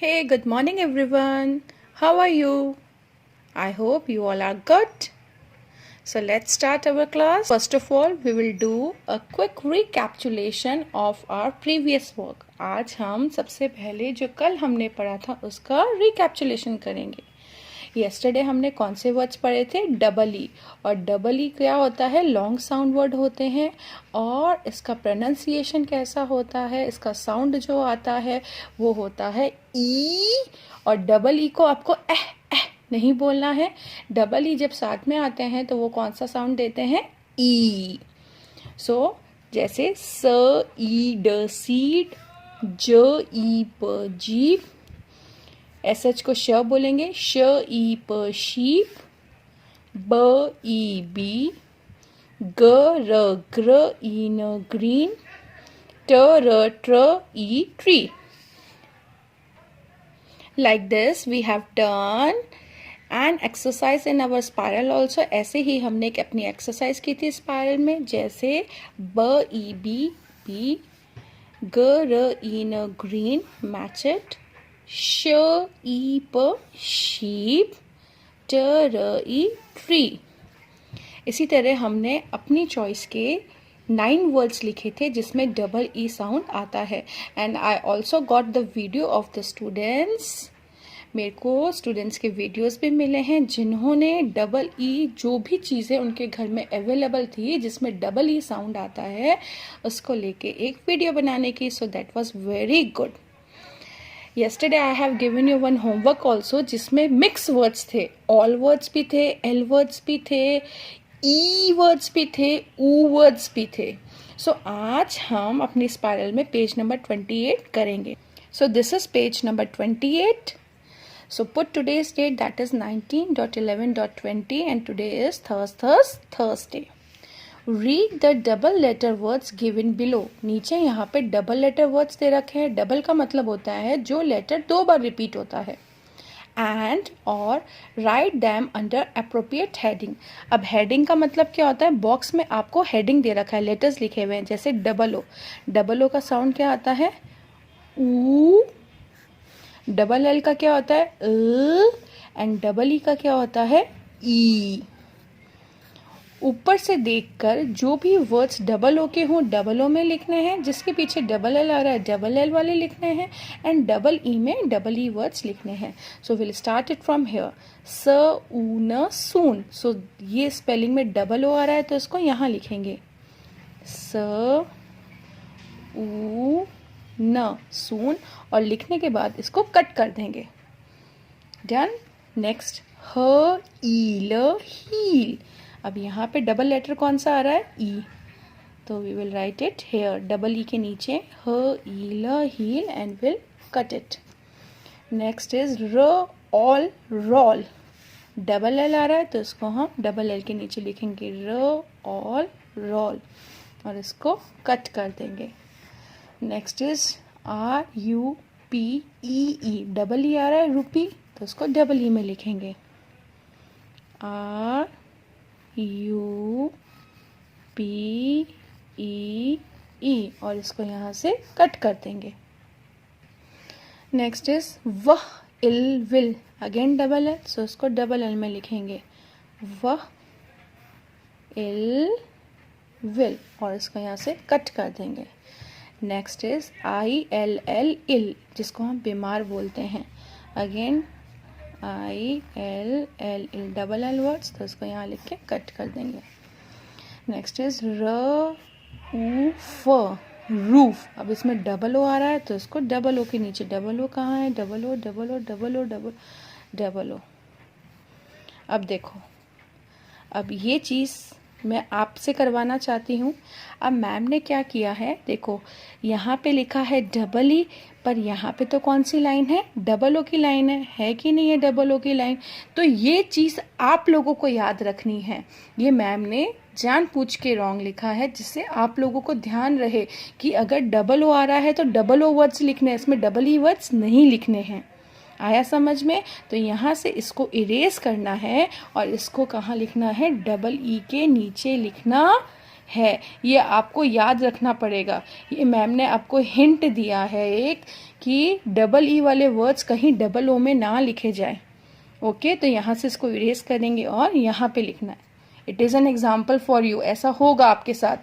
Hey, good morning everyone. How are you? I hope you all are good. So let's start our class. First of all, we will do a quick recapitulation of our previous work. आज हम सबसे पहले जो कल हमने पढ़ा था उसका recapitulation करेंगे. येस्टरडे हमने कौन से वर्ड्स पढ़े थे? Double E. और डबल ई क्या होता है? लॉन्ग साउंड वर्ड होते हैं और इसका प्रोनाउंसिएशन कैसा होता है? इसका साउंड जो आता है वो होता है ई. और डबल ई को आपको एह नहीं बोलना है. डबल ई जब साथ में आते हैं तो वो कौन सा साउंड देते हैं? ई. सो जैसे स ई ड सीड, ज ई प जीप, एस एच को श बोलेंगे, श ई प शीप, ब ई बी, ग र ग्र ई न ग्रीन, ट र ट्र E tree. Like this we have done an exercise in our spiral also. ऐसे ही हमने एक अपनी एक्सरसाइज की थी स्पायरल में. जैसे ब ई बी बी, ग र ई न ग्रीन, मैच इट, श ई प शीप, ट र ई ट्री. इसी तरह हमने अपनी चॉइस के 9 वर्ड्स लिखे थे जिसमें डबल ई साउंड आता है. And I also got the video of the students. मेरे को स्टूडेंट्स के वीडियोस भी मिले हैं जिन्होंने डबल ई जो भी चीज़ें उनके घर में अवेलेबल थी जिसमें डबल ई साउंड आता है उसको लेके एक वीडियो बनाने की. So that was very good. Yesterday I have given you one homework also जिसमें मिक्स वर्ड्स थे. ऑल वर्ड्स भी थे, एल वर्ड्स भी थे, ई वर्ड्स भी थे, ऊ वर्ड्स भी थे. सो आज हम अपनी स्पाइरल में पेज नंबर 28 करेंगे. So this is page number 28. So put today's date, that is 19.11.20 and today is Thursday. Read the double letter words given below. नीचे यहाँ पे डबल लेटर वर्ड्स दे रखे हैं. डबल का मतलब होता है जो लेटर 2 बार रिपीट होता है. एंड और right them under appropriate heading. अब हेडिंग का मतलब क्या होता है? बॉक्स में आपको हेडिंग दे रखा है, लेटर्स लिखे हुए हैं. जैसे डबल ओ. डबल ओ का साउंड क्या आता है? ऊ. डबल एल का क्या होता है? एंड डबल ई का क्या होता है? ई. ऊपर से देखकर जो भी वर्ड्स डबल ओ के हों डबल ओ में लिखने हैं. जिसके पीछे डबल एल आ रहा है डबल एल वाले लिखने हैं. एंड डबल ई में डबल ई वर्ड्स लिखने हैं. So will start it from here. स ऊ न सून. सो ये स्पेलिंग में डबल ओ आ रहा है तो इसको यहाँ लिखेंगे स ऊ न सून. और लिखने के बाद इसको कट कर देंगे. डन. नेक्स्ट ह ई ल हील. अब यहाँ पे डबल लेटर कौन सा आ रहा है? ई. तो we will write it here double E के नीचे ह ई ल heel and will cut it. Next is र ऑल रॉल. डबल एल आ रहा है तो इसको हम डबल एल के नीचे लिखेंगे र ऑल रॉल और इसको कट कर देंगे. Next is R U P E E. Double E आ रहा है रुपी तो उसको डबल ई में लिखेंगे R U P E E और इसको यहाँ से कट कर देंगे. नेक्स्ट इज वह ill will. Again double L so इसको डबल एल में लिखेंगे वह इल विल और इसको यहाँ से कट कर देंगे. Next is I L L ill जिसको हम बीमार बोलते हैं. Again I L L ill double L words तो इसको यहाँ लिख के कट कर देंगे. नेक्स्ट इज र ऊ फ रूफ. अब इसमें डबल ओ आ रहा है तो इसको डबल ओ के नीचे. डबल ओ कहाँ है? Double O double O double O double double O. अब देखो, अब ये चीज़ मैं आपसे करवाना चाहती हूँ. अब मैम ने क्या किया है? देखो यहाँ पे लिखा है डबल ई पर यहाँ पे तो कौन सी लाइन है? डबल ओ की लाइन है कि नहीं है डबल ओ की लाइन? तो ये चीज़ आप लोगों को याद रखनी है. ये मैम ने जानबूझ के रॉन्ग लिखा है जिससे आप लोगों को ध्यान रहे कि अगर डबल ओ आ रहा है तो डबल ओ वर्ड्स लिखने हैं, इसमें डबल ई वर्ड्स नहीं लिखने हैं. आया समझ में? तो यहाँ से इसको इरेज करना है और इसको कहाँ लिखना है? डबल ई के नीचे लिखना है, ये आपको याद रखना पड़ेगा। ये मैम ने आपको हिंट दिया है एक कि डबल ई वाले वर्ड्स कहीं डबल ओ में ना लिखे जाए। ओके, तो यहाँ से इसको इरेज करेंगे और यहाँ पे लिखना है। It is an example for you, ऐसा होगा आपके साथ।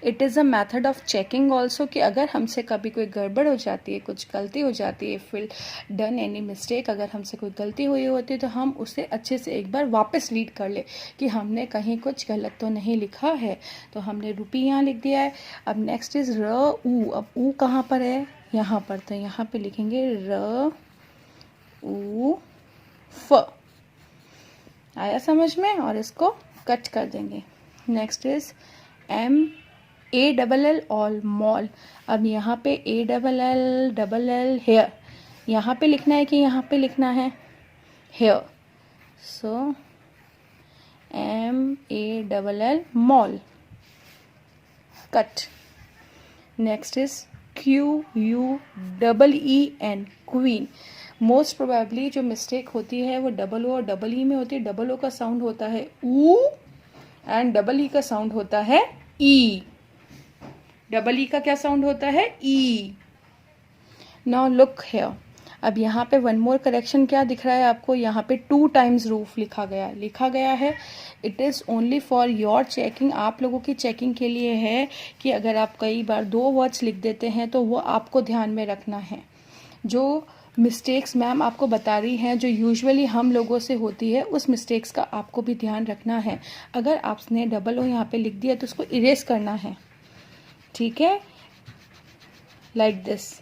It is a method of checking also कि अगर हमसे कभी कोई गड़बड़ हो जाती है, कुछ गलती हो जाती है, फिल डन एनी मिस्टेक, अगर हमसे कोई गलती हुई होती है तो हम उसे अच्छे से एक बार वापस रीड कर ले कि हमने कहीं कुछ गलत तो नहीं लिखा है। तो हमने रुपी यहाँ लिख दिया है। अब नेक्स्ट इज र ऊ। अब ऊ कहाँ पर है? यहाँ पर। तो यहाँ पे लिखेंगे र ऊ फ। आया समझ में? और इसको कट कर देंगे। Next is M A double L all mall. अब यहाँ पे ए डबल एल हेयर, यहाँ पे लिखना है कि यहाँ पे लिखना है here. So M A double L mall, cut. Next is Q U double E N queen. Most probably जो मिस्टेक होती है वो डबल ओ और डबल ई में होती है। डबल ओ का साउंड होता है ऊ एंड डबल ई का साउंड होता है ई। डबल ई का क्या साउंड होता है? ई। Now look here. अब यहाँ पे वन मोर करेक्शन क्या दिख रहा है आपको? यहाँ पे 2 टाइम्स रूफ लिखा गया है। It is only for your checking, आप लोगों की चेकिंग के लिए है कि अगर आप कई बार 2 वर्ड्स लिख देते हैं तो वो आपको ध्यान में रखना है। जो मिस्टेक्स मैम आपको बता रही हैं जो यूजुअली हम लोगों से होती है, उस मिस्टेक्स का आपको भी ध्यान रखना है। अगर आपने डबल ओ यहाँ पे लिख दिया तो उसको इरेज करना है, ठीक है, लाइक दिस।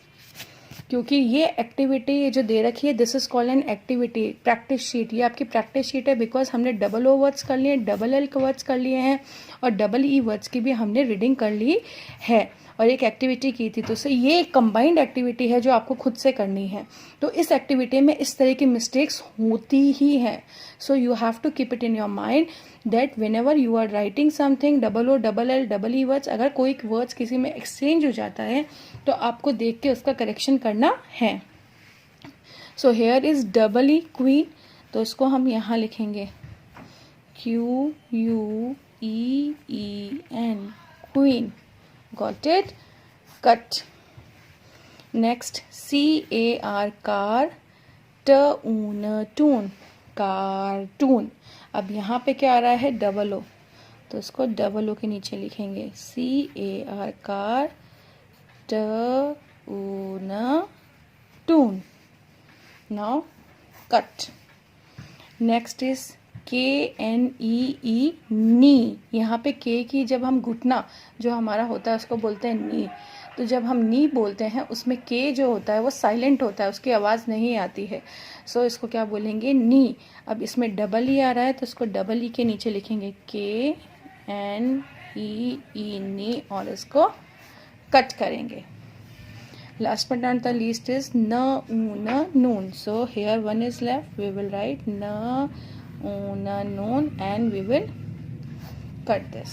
क्योंकि ये एक्टिविटी जो दे रखी है, this is called an activity practice sheet. ये आपकी प्रैक्टिस शीट है बिकॉज हमने डबल ओ वर्ड्स कर लिए, डबल एल के वर्ड्स कर लिए हैं और डबल ई वर्ड्स की भी हमने रीडिंग कर ली है और एक एक्टिविटी की थी। तो ये एक कंबाइंड एक्टिविटी है जो आपको खुद से करनी है। तो इस एक्टिविटी में इस तरह की मिस्टेक्स होती ही हैं। So you have to keep it in your mind that whenever you are writing something, double O double L double E words, अगर कोई वर्ड्स किसी में एक्सचेंज हो जाता है तो आपको देख के उसका करेक्शन करना है। So here is double E queen, तो इसको हम यहाँ लिखेंगे Q U E E N queen. Got it? Cut. Next, C-A-R car, T-U-N tune, cartoon. अब यहाँ पे क्या आ रहा है? डबल ओ, तो इसको डबल ओ के नीचे लिखेंगे C-A-R car, T-U-N tune. Now cut. Next is K-N-E-E नी। यहाँ पे के की जब हम घुटना जो हमारा होता है उसको बोलते हैं नी। तो जब हम नी बोलते हैं उसमें के जो होता है वो साइलेंट होता है, उसकी आवाज़ नहीं आती है। सो इसको क्या बोलेंगे? नी। अब इसमें डबल ई आ रहा है तो इसको डबल ई के नीचे लिखेंगे K-N-E-E नी और इसको कट करेंगे। Last but not the least is न नून। So here one is left. We will write न noon and we will cut this.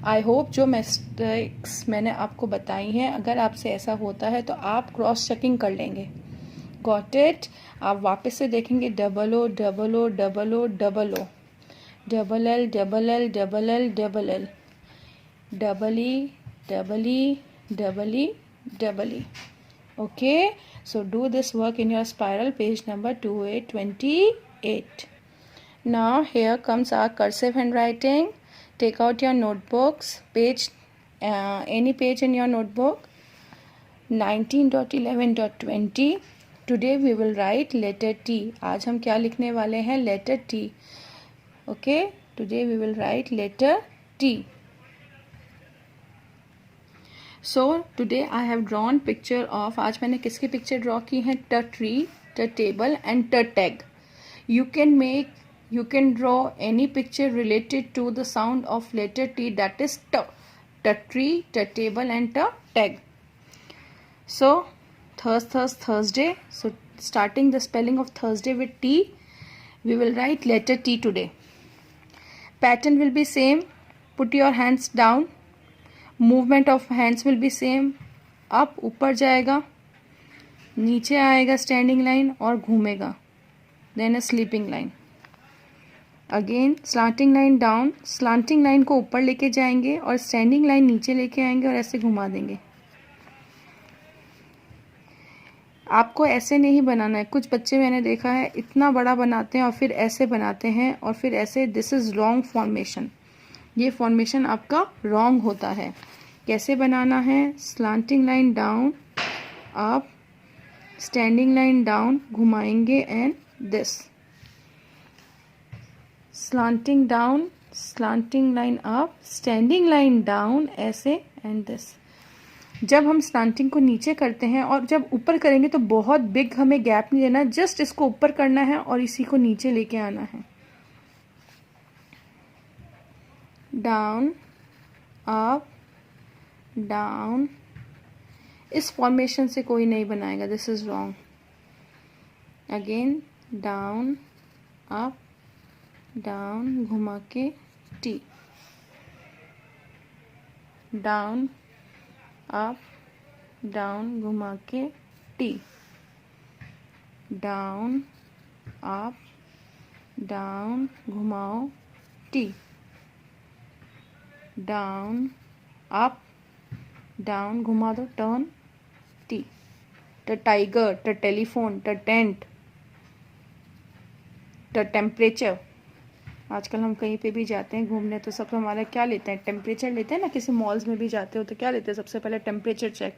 I hope जो मिस्टेक्स मैंने आपको बताई हैं, अगर आपसे ऐसा होता है तो आप क्रॉस चेकिंग कर लेंगे। Got it? आप वापस से देखेंगे double O double O double O double O, double L double L double L double L, double E double E double E double E. Okay, so do this work in your spiral, page number 2828. Now here comes our cursive handwriting. Take out your notebooks, page any page in your notebook, 19.11.20. Today we will write letter T. आज हम क्या लिखने वाले हैं? letter T. Okay, today we will write letter T. So today I have drawn picture of, आज मैंने किसकी picture draw की है? ट ट्री, ट टेबल एंड ट tag. You can draw any picture related to the sound of letter T, that is T. T tree, T table and T tag. So Thursday. So starting the spelling of Thursday with T, we will write letter T today. Pattern will be same. Put your hands down. Movement of hands will be same. Up ऊपर जाएगा, नीचे आएगा standing line और घूमेगा, then a sleeping line. Again slanting line down, slanting line को ऊपर लेके जाएंगे और स्टैंडिंग लाइन नीचे लेके आएंगे और ऐसे घुमा देंगे। आपको ऐसे नहीं बनाना है। कुछ बच्चे मैंने देखा है इतना बड़ा बनाते हैं और फिर ऐसे बनाते हैं और फिर ऐसे। This is wrong formation. ये फॉर्मेशन आपका रॉन्ग होता है। कैसे बनाना है? Slanting line down, up, standing line down, घुमाएंगे and this, slanting down, slanting line up, standing line down, ऐसे एंड दिस। जब हम स्लांटिंग को नीचे करते हैं और जब ऊपर करेंगे तो बहुत बिग हमें गैप नहीं देना, जस्ट इसको ऊपर करना है और इसी को नीचे लेके आना है। Down, up, down. इस फॉर्मेशन से कोई नहीं बनाएगा, this is wrong. Again down, up, down, घुमा के टी, डाउन, अप, डाउन, घुमा के टी, डाउन, अप, डाउन, घुमाओ टी, डाउन, अप, डाउन, घुमा दो turn T. The tiger, the telephone, the tent, the temperature. आजकल हम कहीं पे भी जाते हैं घूमने तो सब हमारा क्या लेते हैं? टेम्परेचर लेते हैं ना। किसी मॉल्स में भी जाते हो तो क्या लेते हैं? सबसे पहले temperature check.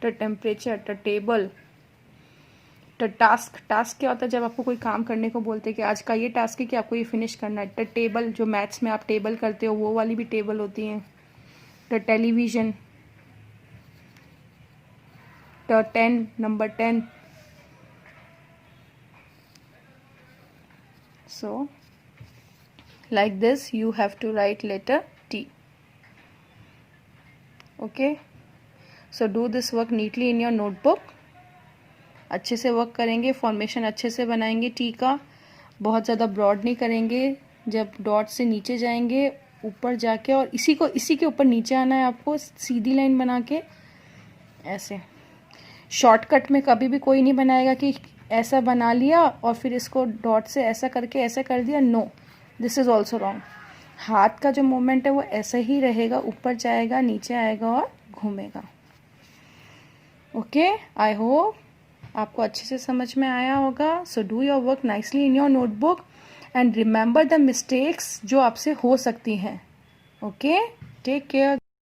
The temperature, the table, the task. Task क्या होता है? जब आपको कोई काम करने को बोलते हैं कि आज का ये टास्क है कि आपको ये फिनिश करना है। द टेबल, जो मैथ्स में आप टेबल करते हो वो वाली भी टेबल होती है। The television, the 10, number 10। So like this you have to write letter T. Okay, so do this work neatly in your notebook. अच्छे से वर्क करेंगे, फॉर्मेशन अच्छे से बनाएंगे टी का। बहुत ज़्यादा ब्रॉड नहीं करेंगे। जब डॉट से नीचे जाएंगे ऊपर जाके और इसी के ऊपर नीचे आना है आपको, सीधी लाइन बना के ऐसे। शॉर्टकट में कभी भी कोई नहीं बनाएगा कि ऐसा बना लिया और फिर इसको डॉट से ऐसा करके ऐसे कर दिया। No, this is also wrong. हाथ का जो मूवमेंट है वो ऐसे ही रहेगा, ऊपर जाएगा, नीचे आएगा और घूमेगा। ओके, आई होप आपको अच्छे से समझ में आया होगा। So do your work nicely in your notebook and remember the mistakes जो आपसे हो सकती हैं। Okay, take care.